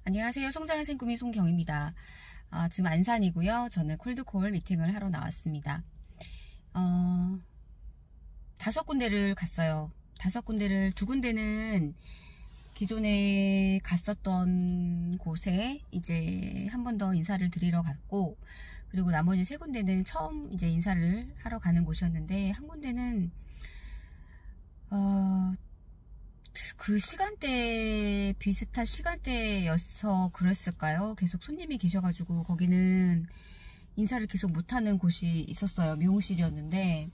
안녕하세요. 성장한 생구미 송경입니다. 지금 안산이고요. 저는 콜드콜 미팅을 하러 나왔습니다. 5군데를 갔어요. 5군데를, 2군데는 기존에 갔었던 곳에 이제 한 번 더 인사를 드리러 갔고, 그리고 나머지 3군데는 처음 이제 인사를 하러 가는 곳이었는데, 한 군데는 그 시간대 비슷한 시간대여서 그랬을까요? 계속 손님이 계셔가지고 거기는 인사를 계속 못하는 곳이 있었어요. 미용실이었는데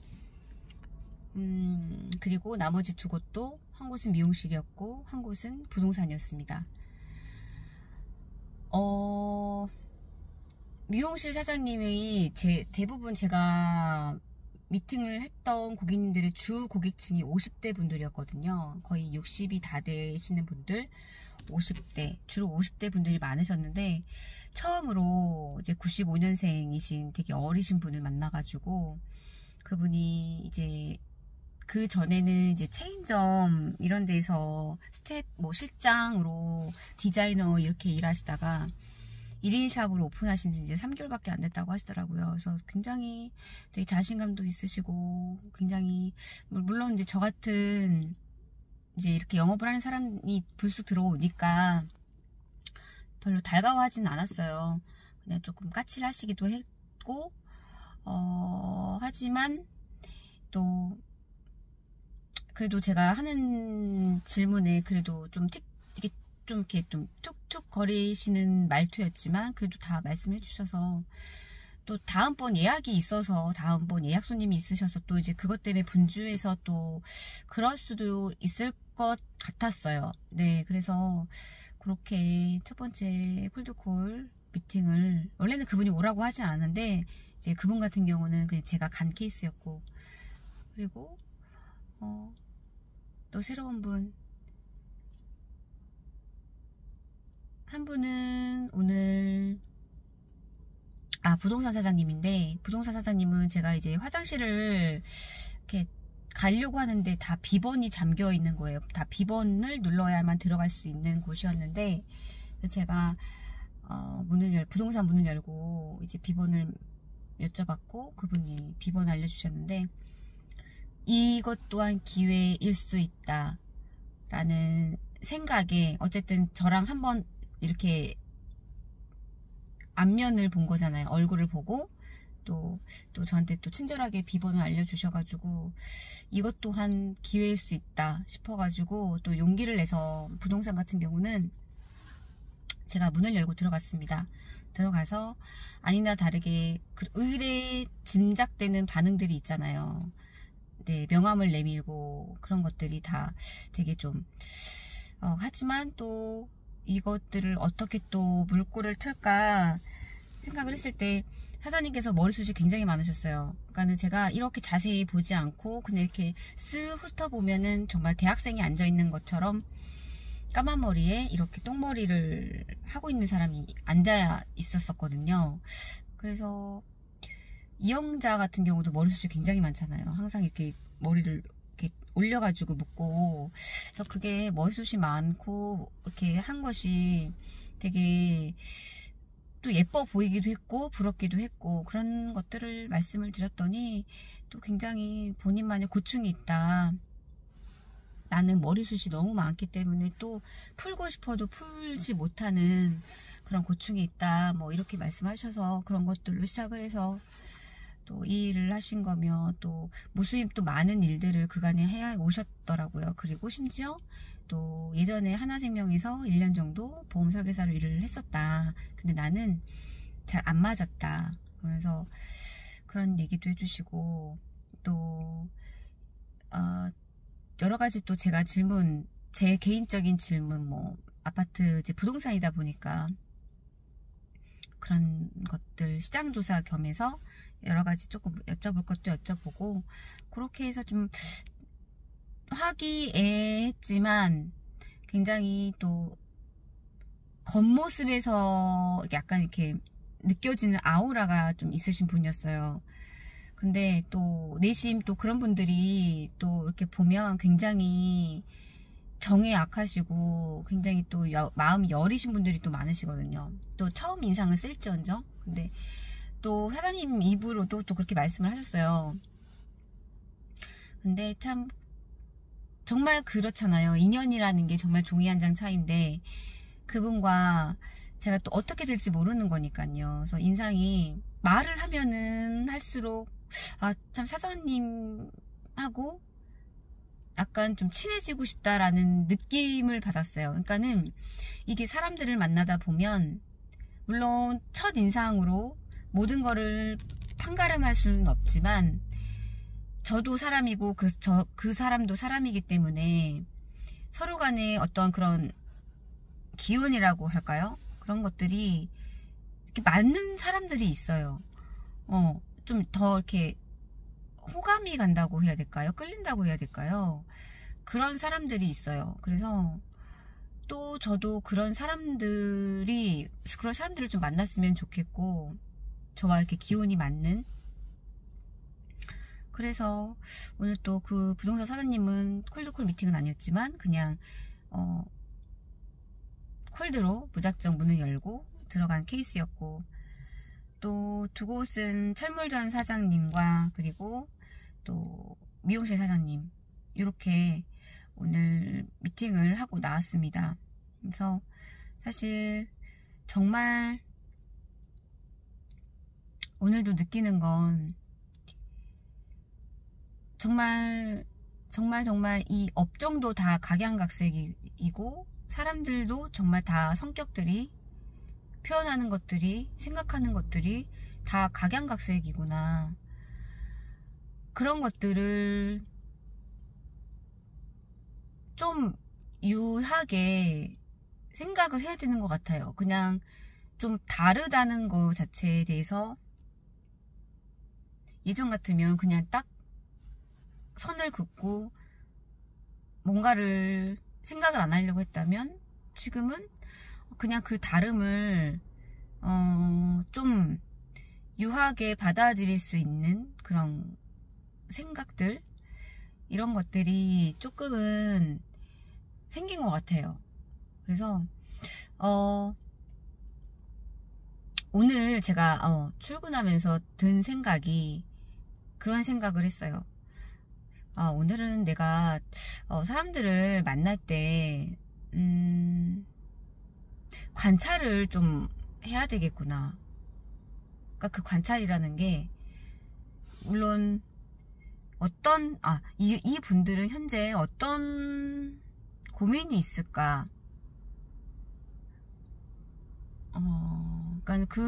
그리고 나머지 2곳도 한 곳은 미용실이었고 한 곳은 부동산이었습니다. 미용실 사장님이 대부분 제가 미팅을 했던 고객님들의 주 고객층이 50대 분들이었거든요. 거의 60이 다 되시는 분들, 50대, 주로 50대 분들이 많으셨는데, 처음으로 이제 95년생이신 되게 어리신 분을 만나가지고, 그분이 이제, 그 전에는 이제 체인점 이런 데서 실장으로 디자이너 이렇게 일하시다가, 1인 샵으로 오픈하신 지 이제 3개월밖에 안 됐다고 하시더라고요. 그래서 굉장히 되게 자신감도 있으시고, 굉장히, 물론 이제 저 같은, 이제 이렇게 영업을 하는 사람이 불쑥 들어오니까 별로 달가워하진 않았어요. 그냥 조금 까칠하시기도 했고, 하지만 또, 그래도 제가 하는 질문에 그래도 좀 이렇게 좀 툭툭 거리시는 말투였지만 그래도 다 말씀해 주셔서, 또 다음번 예약이 있어서 다음번 예약 손님이 있으셔서 또 이제 그것 때문에 분주해서 또 그럴 수도 있을 것 같았어요. 네, 그래서 그렇게 첫 번째 콜드콜 미팅을, 원래는 그분이 오라고 하진 않았는데 이제 그분 같은 경우는 그냥 제가 간 케이스였고, 그리고 또 새로운 분 한 분은 오늘 부동산 사장님인데, 부동산 사장님은 제가 이제 화장실을 이렇게 가려고 하는데 다 비번이 잠겨 있는 거예요. 다 비번을 눌러야만 들어갈 수 있는 곳이었는데, 제가 부동산 문을 열고 이제 비번을 여쭤봤고 그분이 비번 알려주셨는데, 이것 또한 기회일 수 있다 라는 생각에, 어쨌든 저랑 한번 이렇게 안면을 본 거잖아요. 얼굴을 보고 또 저한테 또 친절하게 비번을 알려주셔가지고 이것 또한 기회일 수 있다 싶어가지고 또 용기를 내서, 부동산 같은 경우는 제가 문을 열고 들어갔습니다. 들어가서 아니나 다르게 의뢰 짐작되는 반응들이 있잖아요. 네, 명함을 내밀고 그런 것들이 다 되게 좀 하지만 또 이것들을 어떻게 또 물꼬를 틀까 생각을 했을 때 사장님께서 머리숱이 굉장히 많으셨어요. 그러니까는 제가 이렇게 자세히 보지 않고 그냥 이렇게 쓱 훑어보면은 정말 대학생이 앉아있는 것처럼 까만 머리에 이렇게 똥머리를 하고 있는 사람이 앉아 있었거든요. 그래서 이영자 같은 경우도 머리숱이 굉장히 많잖아요. 항상 이렇게 머리를 이렇게 올려가지고 묶고, 그래서 그게 머리숱이 많고 이렇게 한 것이 되게 또 예뻐 보이기도 했고 부럽기도 했고, 그런 것들을 말씀을 드렸더니 또 굉장히 본인만의 고충이 있다. 나는 머리숱이 너무 많기 때문에 또 풀고 싶어도 풀지 못하는 그런 고충이 있다, 뭐 이렇게 말씀하셔서 그런 것들로 시작을 해서 또 이 일을 하신 거며 또 무수히 또 많은 일들을 그간에 해 오셨더라고요. 그리고 심지어 또 예전에 하나생명에서 1년 정도 보험 설계사로 일을 했었다. 근데 나는 잘 안 맞았다. 그래서 그런 얘기도 해주시고, 또 여러 가지 또 제가 제 개인적인 질문, 뭐 아파트 이제 부동산이다 보니까 그런 것들 시장조사 겸해서 여러 가지 조금 여쭤볼 것도 여쭤보고, 그렇게 해서 좀 화기애애했지만 굉장히 또 겉모습에서 약간 이렇게 느껴지는 아우라가 좀 있으신 분이었어요. 근데 또 내심 또 그런 분들이 또 이렇게 보면 굉장히 정에 약하시고 굉장히 또 마음이 여리신 분들이 또 많으시거든요. 또 처음 인상은 쓸지언정. 근데 또 사장님 입으로도 또 그렇게 말씀을 하셨어요. 근데 참 정말 그렇잖아요. 인연이라는 게 정말 종이 한 장 차이인데 그분과 제가 또 어떻게 될지 모르는 거니까요. 그래서 인상이 말을 하면은 할수록 아 참 사장님하고 약간 좀 친해지고 싶다라는 느낌을 받았어요. 그러니까는 이게 사람들을 만나다 보면 물론 첫 인상으로 모든 거를 판가름할 수는 없지만 저도 사람이고 그 사람도 사람이기 때문에 서로 간에 어떤 그런 기운이라고 할까요? 그런 것들이 이렇게 맞는 사람들이 있어요. 좀 더 이렇게 호감이 간다고 해야 될까요? 끌린다고 해야 될까요? 그런 사람들이 있어요. 그래서 또 저도 그런 사람들을 좀 만났으면 좋겠고, 저와 이렇게 기운이 맞는. 그래서 오늘 또 그 부동산 사장님은 콜드콜 미팅은 아니었지만 그냥 콜드로 무작정 문을 열고 들어간 케이스였고, 또 두 곳은 철물점 사장님과 그리고 또 미용실 사장님 이렇게 오늘 미팅을 하고 나왔습니다. 그래서 사실 정말 오늘도 느끼는 건 정말 이 업종도 다 각양각색이고 사람들도 정말 다 성격들이 표현하는 것들이 생각하는 것들이 다 각양각색이구나. 그런 것들을 좀 유하게 생각을 해야 되는 것 같아요. 그냥 좀 다르다는 거 자체에 대해서 예전 같으면 그냥 딱 선을 긋고 뭔가를 생각을 안 하려고 했다면 지금은 그냥 그 다름을 좀 유하게 받아들일 수 있는 그런 생각들, 이런 것들이 조금은 생긴 것 같아요. 그래서 오늘 제가 출근하면서 든 생각이 그런 생각을 했어요. 오늘은 내가 사람들을 만날 때 관찰을 좀 해야 되겠구나. 그러니까 그 관찰이라는 게 물론 이 분들은 현재 어떤 고민이 있을까? 그러니까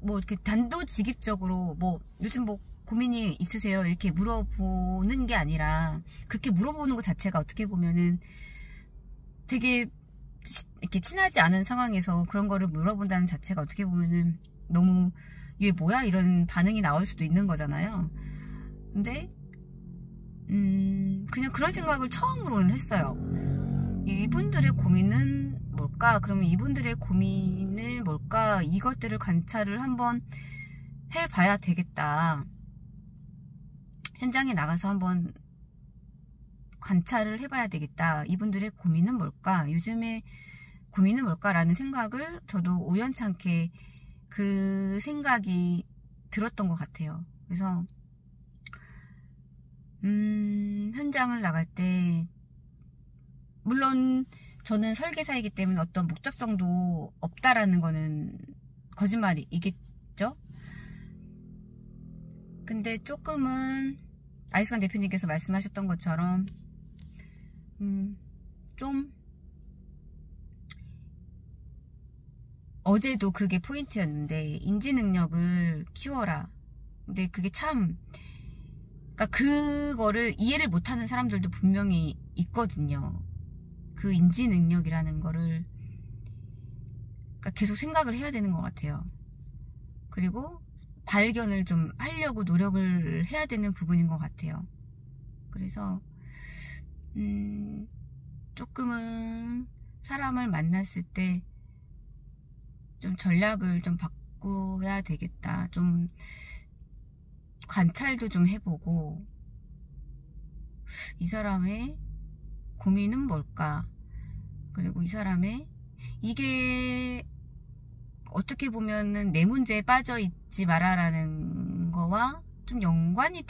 뭐 이렇게 단도직입적으로 뭐 요즘 뭐 고민이 있으세요? 이렇게 물어보는 게 아니라 그렇게 물어보는 것 자체가 어떻게 보면은 되게 이렇게 친하지 않은 상황에서 그런 거를 물어본다는 자체가 어떻게 보면은 너무 얘 뭐야? 이런 반응이 나올 수도 있는 거잖아요. 근데 그냥 그런 생각을 처음으로는 했어요. 이분들의 고민은 뭘까? 그러면 이분들의 고민을 뭘까? 이것들을 관찰을 한번 해봐야 되겠다. 현장에 나가서 한번 관찰을 해봐야 되겠다. 이분들의 고민은 뭘까? 요즘에 고민은 뭘까라는 생각을 저도 우연찮게 그 생각이 들었던 것 같아요. 그래서 현장을 나갈 때 물론 저는 설계사이기 때문에 어떤 목적성도 없다라는 거는 거짓말이겠죠? 근데 조금은 아이스간 대표님께서 말씀하셨던 것처럼 좀 어제도 그게 포인트였는데 인지 능력을 키워라. 근데 그게 참 그러니까 그거를 이해를 못하는 사람들도 분명히 있거든요. 그 인지 능력이라는 거를 그러니까 계속 생각을 해야 되는 것 같아요. 그리고 발견을 좀 하려고 노력을 해야 되는 부분인 것 같아요. 그래서 조금은 사람을 만났을 때 좀 전략을 좀 바꿔야 되겠다. 좀 관찰도 좀 해보고 이 사람의 고민은 뭘까? 그리고 이 사람의 이게 어떻게 보면은 내 문제에 빠져 있지 마라라는 거와 좀 연관이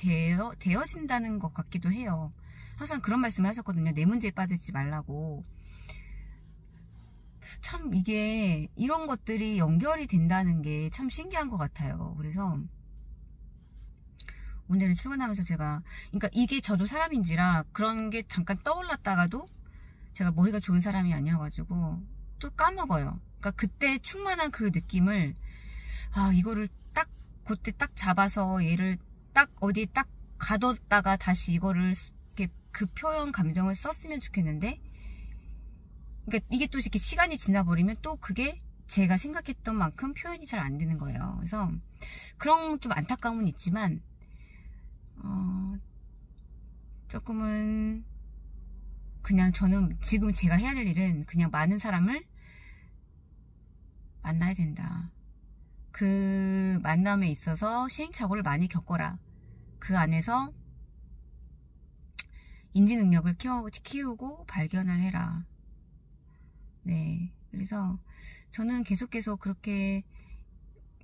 되어진다는 것 같기도 해요. 항상 그런 말씀을 하셨거든요. 내 문제에 빠지지 말라고. 참 이게 이런 것들이 연결이 된다는 게 참 신기한 것 같아요. 그래서 오늘은 출근하면서 제가, 그러니까 이게 저도 사람인지라 그런 게 잠깐 떠올랐다가도 제가 머리가 좋은 사람이 아니어가지고 또 까먹어요. 그러니까 그때 충만한 그 느낌을, 이거를 딱 그때 딱 잡아서 얘를 딱 어디 딱 가뒀다가 다시 이거를 이렇게 그 표현 감정을 썼으면 좋겠는데, 그러니까 이게 또 이렇게 시간이 지나버리면 또 그게 제가 생각했던 만큼 표현이 잘 안 되는 거예요. 그래서 그런 좀 안타까움은 있지만 조금은 그냥 저는 지금 제가 해야 될 일은 그냥 많은 사람을 만나야 된다. 그 만남에 있어서 시행착오를 많이 겪어라. 그 안에서 인지 능력을 키우고 발견을 해라. 네, 그래서 저는 계속 그렇게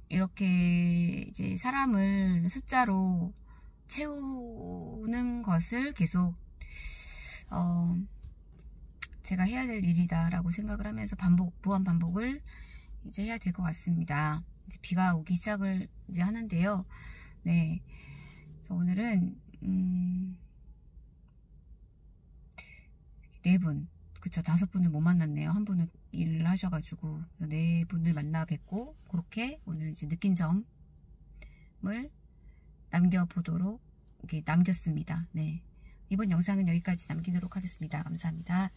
이렇게 이제 사람을 숫자로 채우는 것을 계속 제가 해야 될 일이다라고 생각을 하면서 무한 반복을 이제 해야 될 것 같습니다. 이제 비가 오기 시작을 이제 하는데요. 네, 그래서 오늘은 4분, 그쵸, 5분을 못 만났네요. 한 분은 일을 하셔가지고 4분을 만나 뵙고 그렇게 오늘 이제 느낀 점을 남겨보도록 이렇게 남겼습니다. 네, 이번 영상은 여기까지 남기도록 하겠습니다. 감사합니다.